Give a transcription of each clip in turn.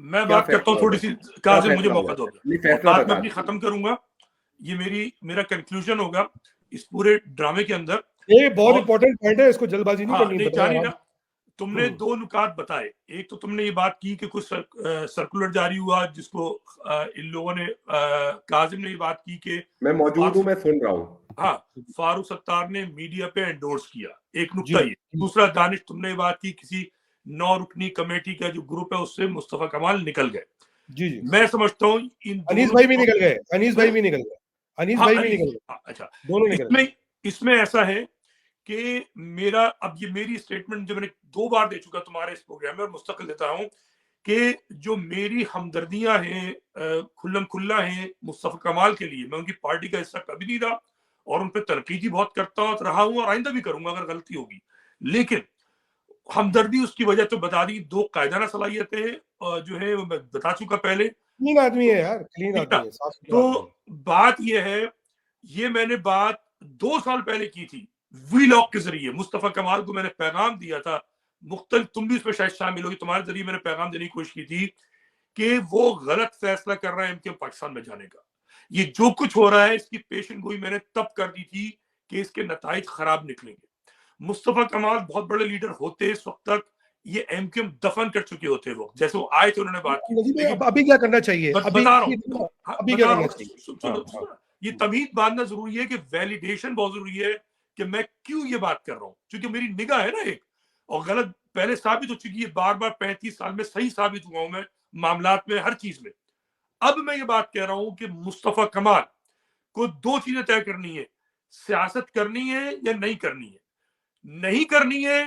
मैं बात करता हूँ थोड़ी सी, काजिम मुझे मौका दो, बात मैं अपनी खत्म करूंगा, ये मेरा कंक्लूजन होगा इस पूरे ड्रामे के अंदर। ये बहुत इंपॉर्टेंट पॉइंट है, इसको जल्दबाजी नहीं करनी जानी ना। तुमने दो नुकात बताए, एक तो तुमने ये बात की कि कुछ सर्कुलर जारी हुआ जिसको इन लोगों ने, काजिम ने ये बात की कि मैं मौजूद हूं, मैं सुन रहा हूँ, हाँ, फारूक सत्तार ने मीडिया पे एंडोर्स किया, एक नुक्ता ये। दूसरा, दानिश, तुमने ये बात की किसी 9 रुकनी कमेटी का जो ग्रुप है उससे मुस्तफा कमाल निकल गए। जी। मैं समझता हूँ इन अनीस भाई भी निकल गए, अनीस भाई भी निकल गए। अच्छा, दोनों निकल गए। इसमें ऐसा है कि मेरी स्टेटमेंट जो मैंने 2 बार दे चुका तुम्हारे इस प्रोग्राम में और मुस्तकिल देता हूं कि जो मेरी हमदर्दियां हैं खुल्लम खुल्ला हैं मुस्तफा कमाल के लिए, मैं उनकी पार्टी का हिस्सा कभी नहीं रहा और उन पर तनकीद बहुत करता हूं, रहा हूं और आइंदा भी करूंगा अगर गलती होगी। लेकिन हमदर्दी उसकी वजह तो बता दी, 2 कायदाना सलाहियतें जो है वो मैं बता चुका पहले। क्लीन आदमी है यार, क्लीन आदमी है, साफ सुथरा आदमी है। तो बात ये है, ये मैंने बात 2 साल पहले की थी वीलॉग के जरिए। मुस्तफा कमाल को मैंने पैगाम दिया था, मुख्तलिफ, तुम भी इसमें शायद शामिल होगी, तुम्हारे जरिए मैंने पैगाम देने की कोशिश की थी कि वो गलत फैसला कर रहा है एमकेएम पाकिस्तान में जाने का। ये जो कुछ हो रहा है इसकी पेशन गोई मैंने तब कर दी थी कि इसके नताइज खराब निकलेंगे। मुस्तफा कमाल बहुत बड़े लीडर होते इस वक्त तक ये एमकेएम दफन कर चुके होते, वो जैसे वो आए थे उन्होंने बात की। अभी क्या करना चाहिए? बता रहा हूँ, ये तमीज बांधना जरूरी है कि वैलिडेशन बहुत जरूरी है कि मैं क्यों ये बात कर रहा हूँ, क्योंकि मेरी निगाह है ना एक, और गलत पहले साबित हो चुकी है, बार बार 35 साल में सही साबित हुआ हूं मैं मामलात में, हर चीज में। अब मैं ये बात कह रहा हूं कि मुस्तफा कमाल को 2 चीजें तय करनी है, सियासत करनी है या नहीं करनी है। नहीं करनी है,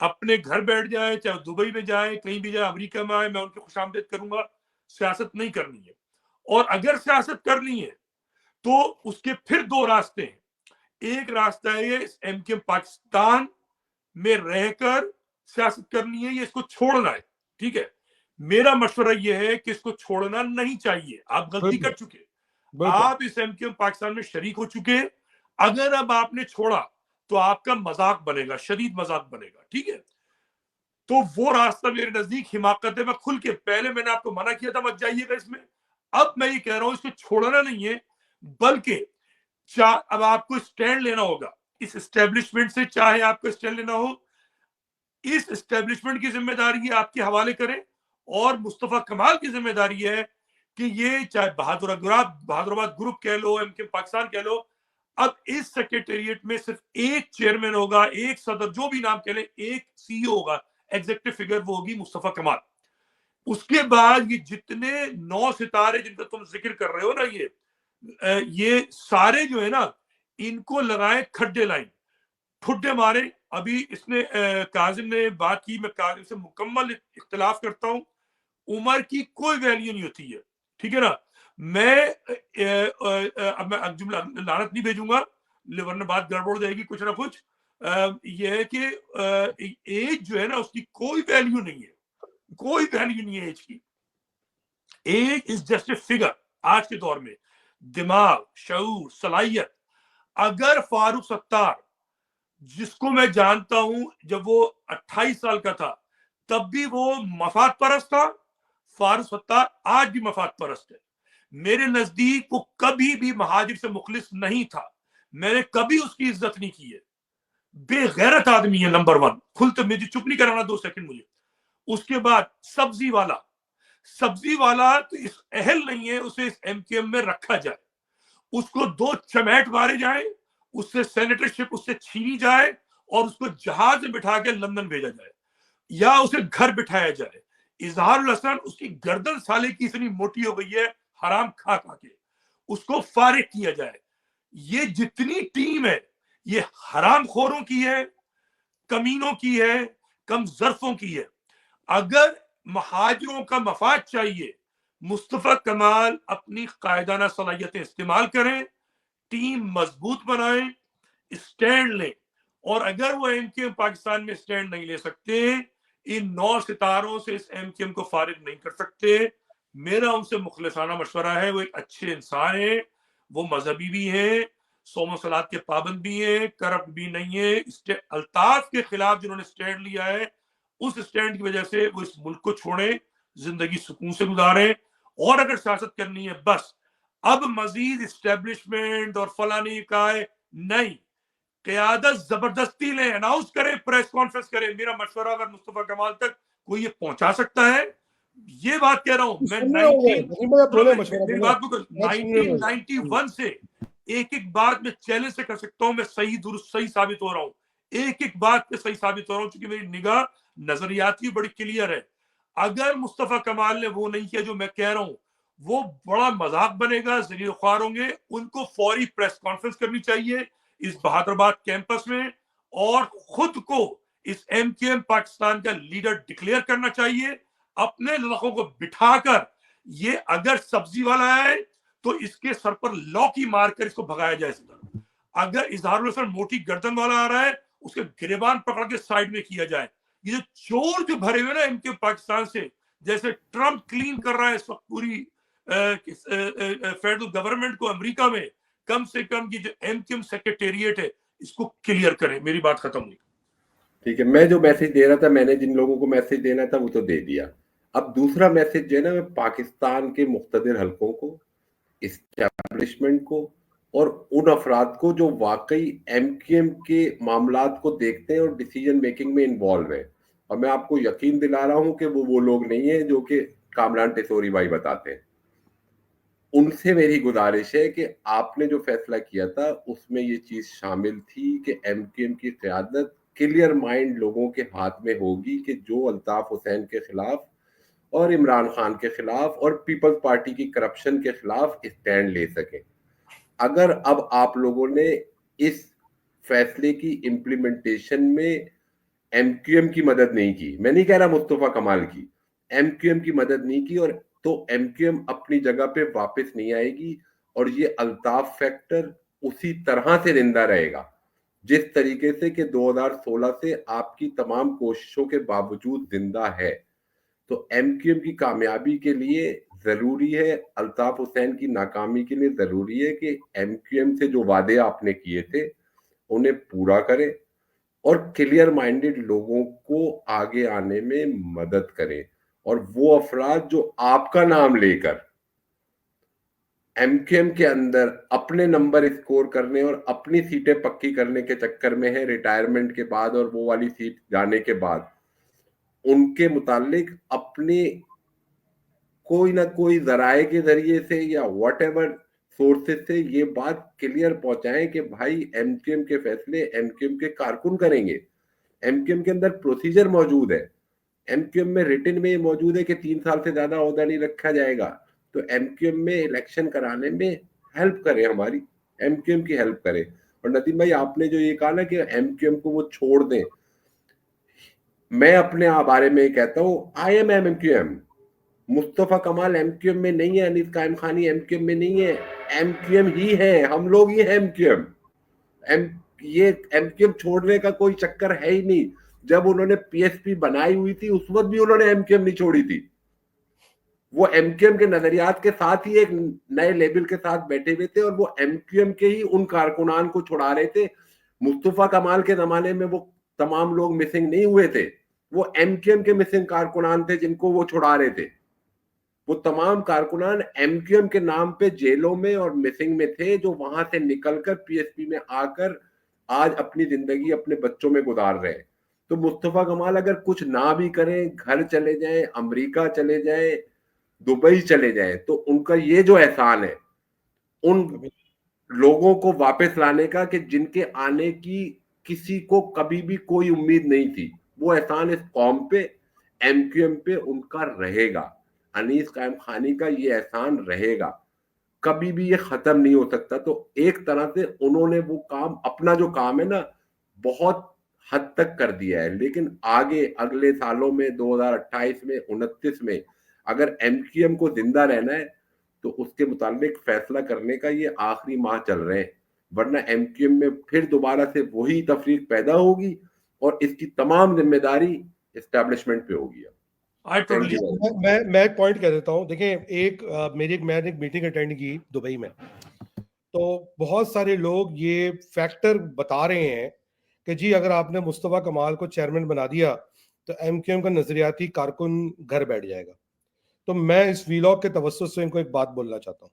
अपने घर बैठ जाए, चाहे दुबई में जाए, कहीं भी जाए, अमेरिका में आए, मैं उनकी खुशामदीद करूंगा। सियासत नहीं करनी है। और अगर सियासत करनी है तो उसके फिर 2 रास्ते हैं। एक रास्ता है ये एमकेएम पाकिस्तान में रहकर सियासत करनी है, ये इसको छोड़ना है, ठीक है। मेरा मशवरा ये है कि इसको छोड़ना नहीं चाहिए। आप गलती कर चुके, आप इस एमकेएम पाकिस्तान में शरीक हो चुके। अगर अब आपने छोड़ा तो आपका मजाक बनेगा, शदीद मजाक बनेगा, ठीक है। तो वो रास्ता मेरे नजदीक हिमाकत है। मैं खुल के, पहले मैंने आपको मना किया था मत जाइएगा इसमें, अब मैं ये कह रहा हूं इसको छोड़ना नहीं है, बल्कि अब आपको स्टैंड लेना होगा इस एस्टेब्लिशमेंट से। चाहे आपको स्टैंड लेना हो, इस एस्टेब्लिशमेंट की जिम्मेदारी आपके हवाले करें, और मुस्तफा कमाल की जिम्मेदारी है कि ये चाहे बहादुराबाद ग्रुप कह लो, एमकेएम पाकिस्तान कह लो, अब इस सेक्रेटेरिएट में सिर्फ एक चेयरमैन होगा, एक सदर, जो भी नाम कह ले, एक सीईओ होगा, एग्जीक्यूटिव फिगर, वो होगी मुस्तफा कमाल। उसके बाद ये जितने 9 सितारे जिनका तुम जिक्र कर रहे हो ना, ये सारे जो है ना, इनको लगाए खड्डे लाइन, ठुड्डे मारे। अभी इसने काजिम ने बात की, मैं काजिम से मुकम्मल इख्तिलाफ करता हूं। उम्र की कोई वैल्यू नहीं होती है, ठीक है ना। मैं अब मैं जुमला लानत नहीं भेजूंगा वरना बात गड़बड़ हो जाएगी कुछ ना कुछ। ये है कि एज जो है ना उसकी कोई वैल्यू नहीं है, कोई वैल्यू नहीं है एज की। Age is just a figure आज के दौर में। दिमाग, शऊर, सलाहियत। अगर फारूक सत्तार, जिसको मैं जानता हूं जब वो 28 साल का था तब भी वो मफाद परस्त था, फारूक सत्तार आज भी मफाद परस्त है। मेरे नजदीक वो कभी भी महाजिर से मुखलिस नहीं था, मैंने कभी उसकी इज्जत नहीं की है। बेगैरत आदमी है नंबर 1। खुल तो मुझे चुप नहीं कराना 2 सेकंड मुझे। उसके बाद सब्जी वाला तो इस अहल नहीं है उसे इस एमकेएम में रखा जाए, उसको 2 चमेट मारे जाए, उससे सेनेटरशिप उससे छीनी जाए और उसको जहाज में बिठा के लंदन भेजा जाए, या उसे घर बिठाया जाए। इजहारुल हसन, उसकी गर्दन साले की इतनी मोटी हो गई है हराम खा के, उसको फारिग किया जाए। ये जितनी टीम है ये हराम खोरों की है, कमीनों की है, कम ज़र्फों की है। अगर महाजिरों का मफाद चाहिए, मुस्तफा कमाल अपनी कायदाना सलाहियतें इस्तेमाल करें, टीम मजबूत बनाएं, स्टैंड लें। और अगर वो एमकेएम पाकिस्तान में स्टैंड नहीं ले सकते, इन 9 सितारों से इस एमकेएम को फारिग नहीं कर सकते। मेरा उनसे मुखलिसाना मशवरा है, वो एक अच्छे इंसान है, वो मजहबी भी है, सोम सलात के पाबंद भी है, करप्ट भी नहीं है। अल्ताफ के खिलाफ जिन्होंने स्टैंड लिया है, उस स्टैंड की वजह से वो इस मुल्क को छोड़े, जिंदगी सुकून से गुजारें, और अगर सियासत करनी है बस अब मजीद इस्टेब्लिशमेंट और फलानी का नहीं, क़यादत जबरदस्ती लें, अनाउंस करें, प्रेस कॉन्फ्रेंस करें। मेरा मशवरा अगर मुस्तफा कमाल तक कोई ये पहुंचा सकता है, ये बात कह रहा हूं मैं, मेरी बात को 1991 से एक एक बात में चैलेंज से कर सकता हूं, मैं सही दुरुस्त सही साबित हो रहा हूं, एक एक बात पे सही साबित हो रहा हूं, क्योंकि मेरी निगाह नजरियाती बड़ी क्लियर है। अगर मुस्तफा कमाल ने वो नहीं किया जो मैं कह रहा हूं, वो बड़ा मजाक बनेगा, जलील ख्वार होंगे। उनको फौरी प्रेस कॉन्फ्रेंस करनी चाहिए इस बहादुराबाद कैंपस में, और खुद को इस एमक्यूएम पाकिस्तान का लीडर डिक्लेयर करना चाहिए, अपने लड़कों को बिठाकर। ये अगर सब्जी वाला है तो इसके सर पर लौकी मारकर इसको भगाया जाए इस तरह। अगर इजहारुल हसन मोटी गर्दन वाला आ रहा है, उसके गिरेबान पकड़ के साइड में किया जाए। ये जो चोर जो भरे हुए ना एमक्यूएम पाकिस्तान से, जैसे ट्रम्प क्लीन कर रहा है इस वक्त पूरी फेडरल गवर्नमेंट को अमेरिका में, कम से कम ये जो एमक्यूएम सेक्रेटेरिएट है इसको क्लियर करें। मेरी बात खत्म हुई। ठीक है, मैं जो मैसेज दे रहा था, मैंने जिन लोगों को मैसेज देना था वो तो दे दिया। अब दूसरा मैसेज जो है ना, मैं पाकिस्तान के मुख्तदिर हलकों को, इस्टेब्लिशमेंट को, और उन अफराद को जो वाकई एमक्यूएम के मामलात को देखते हैं और डिसीजन मेकिंग में इन्वॉल्व है। और मैं आपको यकीन दिला रहा हूं कि वो लोग नहीं है जो कि कामरान टेसोरी भाई बताते हैं। उनसे मेरी गुजारिश है कि आपने जो फैसला किया था उसमें ये चीज शामिल थी कि एमक्यूएम की क़यादत क्लियर माइंड लोगों के हाथ में होगी कि जो अल्ताफ हुसैन के खिलाफ और इमरान खान के खिलाफ और पीपल्स पार्टी की करप्शन के खिलाफ स्टैंड ले सके। अगर अब आप लोगों ने इस फैसले की इम्प्लीमेंटेशन में एमक्यूएम की मदद नहीं की, मैं नहीं कह रहा मुस्तफा कमाल की, एमक्यूएम की मदद नहीं की, और तो एमक्यूएम अपनी जगह पे वापस नहीं आएगी, और ये अल्ताफ फैक्टर उसी तरह से जिंदा रहेगा जिस तरीके से कि 2016 से आपकी तमाम कोशिशों के बावजूद जिंदा है। तो एमक्यूएम की कामयाबी के लिए जरूरी है, अल्ताफ हुसैन की नाकामी के लिए जरूरी है कि एमक्यूएम से जो वादे आपने किए थे उन्हें पूरा करें और क्लियर माइंडेड लोगों को आगे आने में मदद करें। और वो अफराद जो आपका नाम लेकर एमक्यूएम के अंदर अपने नंबर स्कोर करने और अपनी सीटें पक्की करने के चक्कर में है रिटायरमेंट के बाद और वो वाली सीट जाने के बाद, उनके मुतालिक अपने कोई ना कोई जराए के जरिए से या व्हाटएवर सोर्सेस से ये बात क्लियर पहुंचाएं कि भाई एमक्यूएम के फैसले एमक्यूएम के कारकुन करेंगे। एमक्यूएम के अंदर प्रोसीजर मौजूद है, एमक्यूएम में रिटन में मौजूद है कि 3 साल से ज्यादा ओहदा नहीं रखा जाएगा। तो एमक्यूएम में इलेक्शन कराने में हेल्प करे, हमारी एमक्यूएम की हेल्प करे। और नदीम भाई, आपने जो ये कहा ना कि एमक्यूएम को वो छोड़ दें, मैं अपने बारे में कहता हूँ आई एम एमक्यूएम। मुस्तफा कमाल एमक्यूएम में नहीं है, अनीस कायम खानी एमक्यूएम में नहीं है, एमक्यूएम ही है, हम लोग ही है एमक्यूएम। ये एमक्यूएम छोड़ने का कोई चक्कर है ही नहीं। जब उन्होंने पीएसपी बनाई हुई थी उस वक्त भी उन्होंने एमक्यूएम नहीं छोड़ी थी। वो एमक्यूएम के नजरियात के साथ ही एक नए लेबल के साथ बैठे हुए थे और वो एमक्यूएम के ही उन कारकुनान को छुड़ा रहे थे। मुस्तफा कमाल के जमाने में वो तमाम लोग मिसिंग नहीं हुए थे, वो एमक्यूएम के मिसिंग कारकुनान थे जिनको वो छुड़ा रहे थे। वो तमाम कारकुनान एमक्यूएम के नाम पे जेलों में और मिसिंग में थे, जो वहां से निकलकर पीएसपी में आकर आज अपनी जिंदगी अपने बच्चों में गुजार रहे हैं। तो मुस्तफा कमाल अगर कुछ ना भी करें, घर चले जाएं, अमेरिका चले जाएं, दुबई चले जाएं, तो उनका ये जो एहसान है उन लोगों को वापस लाने का कि जिनके आने की किसी को कभी भी कोई उम्मीद नहीं थी, वो एहसान इस कौम पे एमक्यूएम पे उनका रहेगा। अनीस कायम खानी का ये एहसान रहेगा, कभी भी ये खत्म नहीं हो सकता। तो एक तरह से उन्होंने वो काम, अपना जो काम है ना, बहुत हद तक कर दिया है। लेकिन आगे अगले सालों में 2028 में 29 में अगर एमक्यूएम को जिंदा रहना है तो उसके मुताबिक फैसला करने का ये आखिरी माह चल रहे हैं, वरना एमक्यूएम में फिर दोबारा से वही तफरीक पैदा होगी और इसकी तमाम जिम्मेदारी एस्टेब्लिशमेंट पे होगी। मैं एक पॉइंट कह देता हूँ। देखें, मैंने एक मीटिंग अटेंड की दुबई में, तो बहुत सारे लोग ये फैक्टर बता रहे हैं कि जी अगर आपने मुस्तफा कमाल को चेयरमैन बना दिया तो एमक्यूएम का नजरियाती कारकुन घर बैठ जाएगा। تو میں اس ویلاگ کے توسط سے ان کو ایک بات بولنا چاہتا ہوں.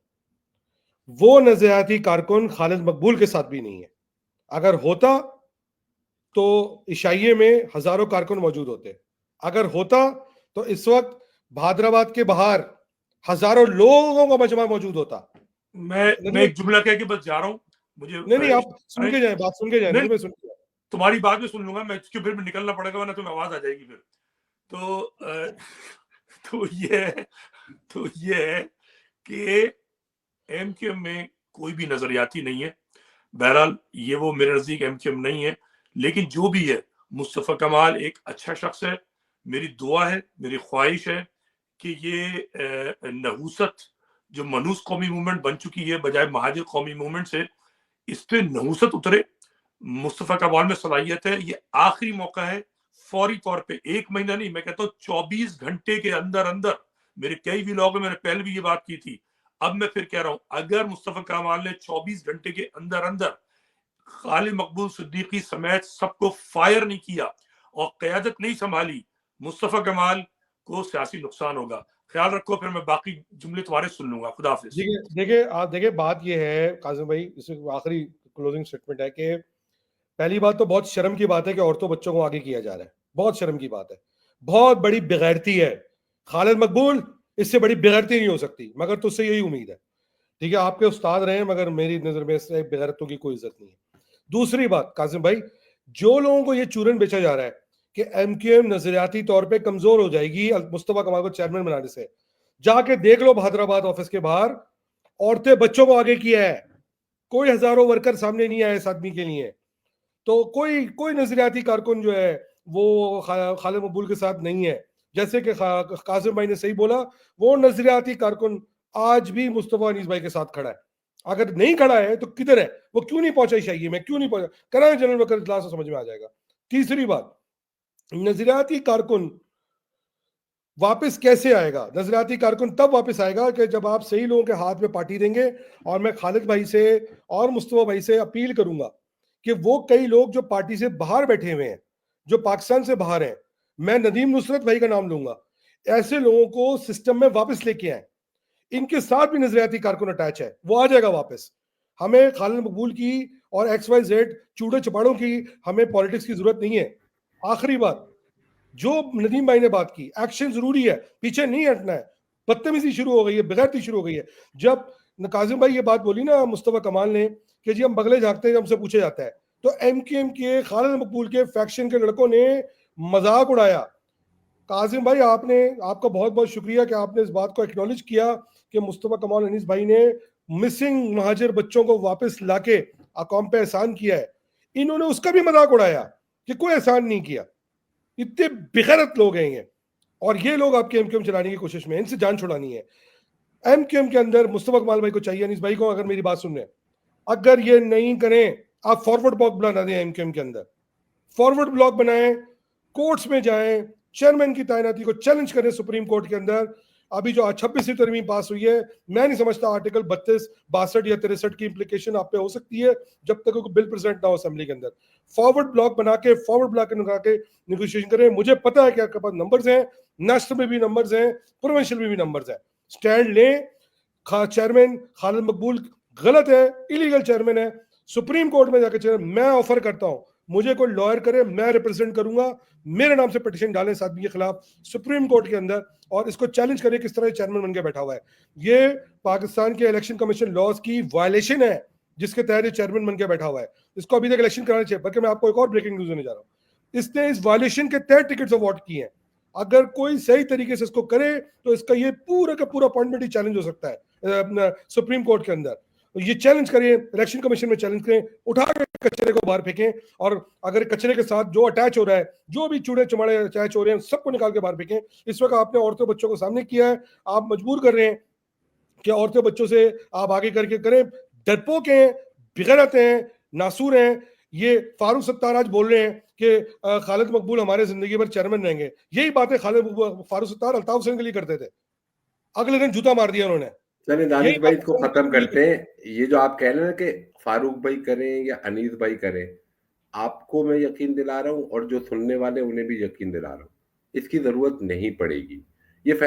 وہ نظریاتی کارکن خالد مقبول کے ساتھ بھی نہیں ہے. اگر ہوتا تو عشائیے میں ہزاروں کارکن موجود ہوتے. اگر ہوتا تو اس وقت بھادرآباد کے باہر ہزاروں لوگوں کا مجمع موجود ہوتا. میں ایک جملہ کہہ کے بس جا رہا ہوں. مجھے نہیں آپ سن کے جائیں، بات سن کے جائیں. میں سن کے جائیں. تمہاری بات بھی سن لوں گا میں، کیونکہ پھر نکلنا پڑے گا ورنہ تمہیں آواز آ جائے گی پھر. تو یہ ہے کہ ایم کیو ایم میں کوئی بھی نظریاتی نہیں ہے. بہرحال یہ وہ میرے نزدیک ایم کیو ایم نہیں ہے، لیکن جو بھی ہے مصطفیٰ کمال ایک اچھا شخص ہے. میری دعا ہے، میری خواہش ہے کہ یہ نحوست جو منحوس قومی موومنٹ بن چکی ہے بجائے مہاجر قومی موومنٹ سے، اس پہ نحوست اترے. مصطفیٰ کمال میں صلاحیت ہے. یہ آخری موقع ہے فوری طور پہ، 1 مہینہ نہیں، میں کہتا ہوں 24 گھنٹے کے اندر اندر. میرے کئی ویلاگ میں نے پہلے بھی یہ بات کی تھی، اب میں پھر کہہ رہا ہوں، اگر مصطفیٰ کمال نے 24 گھنٹے کے اندر اندر خالد مقبول صدیقی سمیت سب کو فائر نہیں کیا اور قیادت نہیں سنبھالی، مصطفیٰ کمال کو سیاسی نقصان ہوگا. خیال رکھو، پھر میں باقی جملے تمہارے سن لوں گا. خدا حافظ. دیکھیں بات یہ ہے قاسم بھائی، اس میں آخری کلوزنگ سٹیٹمنٹ ہے کہ پہلی بات تو بہت شرم کی بات ہے کہ عورتوں بچوں کو آگے کیا جا رہا ہے. بہت شرم کی بات ہے، بہت بڑی بغیرتی ہے. خالد مقبول اس سے بڑی بغیرتی نہیں ہو سکتی، مگر تجھ سے یہی امید ہے. ٹھیک ہے، آپ کے استاد رہے ہیں، مگر میری نظر میں اس سے بغیرتوں کی کوئی عزت نہیں ہے. دوسری بات قاسم بھائی، جو لوگوں کو یہ چورن بیچا جا رہا ہے کہ ایم کیو ایم نظریاتی طور پہ کمزور ہو جائے گی مصطفیٰ کمال کو چیئرمین بنانے سے، جا کے دیکھ لو بھادرآباد آفس کے باہر عورتیں بچوں کو آگے کیا ہے. کوئی ہزاروں ورکر سامنے نہیں آئے اس آدمی کے لیے. تو کوئی نظریاتی کارکن جو ہے وہ خالد مقبول کے ساتھ نہیں ہے. جیسے کہ قاسم بھائی نے صحیح بولا، وہ نظریاتی کارکن آج بھی مصطفیٰ انیس بھائی کے ساتھ کھڑا ہے. اگر نہیں کھڑا ہے تو کدھر ہے؟ وہ کیوں نہیں پہنچا شاہی میں؟ کیوں نہیں پہنچا؟ کرائیں جنرل وکر اجلاس سے سمجھ میں آ جائے گا. تیسری بات، نظریاتی کارکن واپس کیسے آئے گا؟ نظریاتی کارکن تب واپس آئے گا کہ جب آپ صحیح لوگوں کے ہاتھ میں پارٹی دیں گے. اور میں خالد بھائی سے اور مصطفیٰ بھائی سے اپیل کروں گا کہ وہ کئی لوگ جو پارٹی سے باہر بیٹھے ہوئے ہیں، جو پاکستان سے باہر ہیں، میں ندیم نصرت بھائی کا نام لوں گا، ایسے لوگوں کو سسٹم میں واپس لے کے آئیں. ان کے ساتھ بھی نظریاتی کارکن اٹیچ ہے، وہ آ جائے گا واپس. ہمیں خالد مقبول کی اور ایکس وائی زیڈ چوڑے چپاڑوں کی ہمیں پالیٹکس کی ضرورت نہیں ہے. آخری بات، جو ندیم بھائی نے بات کی، ایکشن ضروری ہے، پیچھے نہیں ہٹنا ہے. بدتمیزی شروع ہو گئی ہے، بغیرتی شروع ہو گئی ہے. جب قاسم بھائی یہ بات بولی نا مصطفیٰ کمال نے کہ جی ہم بغلے جھانکتے ہیں، ہم سے پوچھا جاتا ہے، تو ایم کیو ایم کے خالد مقبول کے فیکشن کے لڑکوں نے مذاق اڑایا. قاسم بھائی آپ کا بہت بہت شکریہ کہ آپ نے اس بات کو ایکنالج کیا کہ مصطفیٰ کمال انیس بھائی نے مسنگ مہاجر بچوں کو واپس لا کے قوم پہ احسان کیا ہے. انہوں نے اس کا بھی مذاق اڑایا کہ کوئی احسان نہیں کیا. اتنے بغیرت لوگ ہیں یہ، اور یہ لوگ آپ کے ایم کیو ایم چلانے کی کوشش میں، ان سے جان چھڑانی ہے. ایم کیو ایم کے اندر مصطفیٰ کمال بھائی کو چاہیے، انیس بھائی کو، اگر میری بات سن رہے ہیں، اگر یہ نہیں کریں، آپ فارورڈ بلاک بنا دیں ایم کیو ایم کے اندر، فارورڈ بلاک بنائیں، کورٹس میں جائیں، چیئرمین کی تعیناتی کو چیلنج کریں سپریم کورٹ کے اندر. ابھی جو 26ویں ترمیم پاس ہوئی ہے، میں نہیں سمجھتا آرٹیکل 32 62 یا 63 کی امپلیکیشن آپ پہ ہو سکتی ہے جب تک کوئی بل پریزنٹ نہ ہو اسمبلی کے اندر. فارورڈ بلاک بنا کے نیگوشیشن کریں. مجھے پتا ہے کہ آپ کے پاس نمبرز ہیں، نیشنل میں بھی نمبرز ہیں، پروونشل میں بھی نمبرز ہیں. سٹینڈ لیں. چیئرمین خالد مقبول غلط ہے، ایلیگل چیئرمین ہے. سپریم کورٹ میں جا کے چیئرمین، میں آفر کرتا ہوں مجھے کوئی لائر کرے، میں ریپرزینٹ کروں گا، میرے نام سے پٹیشن ڈالیں اس آدمی کے خلاف سپریم کورٹ کے اندر، اور اس کو چیلنج کرے کس طرح چیئرمین بن کے بیٹھا ہوا ہے. یہ پاکستان کے الیکشن کمیشن لاز کی وائلیشن ہے جس کے تحت یہ چیئرمین بن کے بیٹھا ہوا ہے. اس کو ابھی تک الیکشن کرانا چاہیے. بلکہ میں آپ کو ایک اور بریکنگ نیوز دینے جا رہا ہوں، اس نے اس وائلیشن کے تحت ٹکٹس اوارڈ کی ہیں. اگر کوئی صحیح طریقے سے اس کو کرے تو اس کا یہ پورا کا پورا اپوائنٹمنٹ ہی چیلنج ہو سکتا ہے سپریم کورٹ کے اندر. یہ چیلنج کریں، الیکشن کمیشن میں چیلنج کریں، اٹھا کے کچرے کو باہر پھینکیں، اور اگر کچرے کے ساتھ جو اٹیچ ہو رہا ہے، جو بھی چوڑے چماڑے اٹیچ ہو رہے ہیں، سب کو نکال کے باہر پھینکیں. اس وقت آپ نے عورتوں بچوں کو سامنے کیا ہے، آپ مجبور کر رہے ہیں کہ عورتوں بچوں سے آپ آگے کر کے کریں. ڈرپوک ہیں، بغیرت ہیں، ناسور ہیں. یہ فاروق ستار آج بول رہے ہیں کہ خالد مقبول ہمارے زندگی بھر چیئرمین رہیں گے. یہی باتیں فاروق ستار الطاف حسین کے لیے کرتے تھے، اگلے دن جوتا مار دیا انہوں نے. چلیں دانش بھائی اس کو ختم کرتے ہیں. یہ جو آپ کہہ رہے ہیں کہ فاروق بھائی کریں یا انیس بھائی کریں، آپ کو میں یقین دلا رہا ہوں اور جو سننے والے انہیں بھی یقین دلا رہا ہوں، اس کی ضرورت نہیں پڑے گی.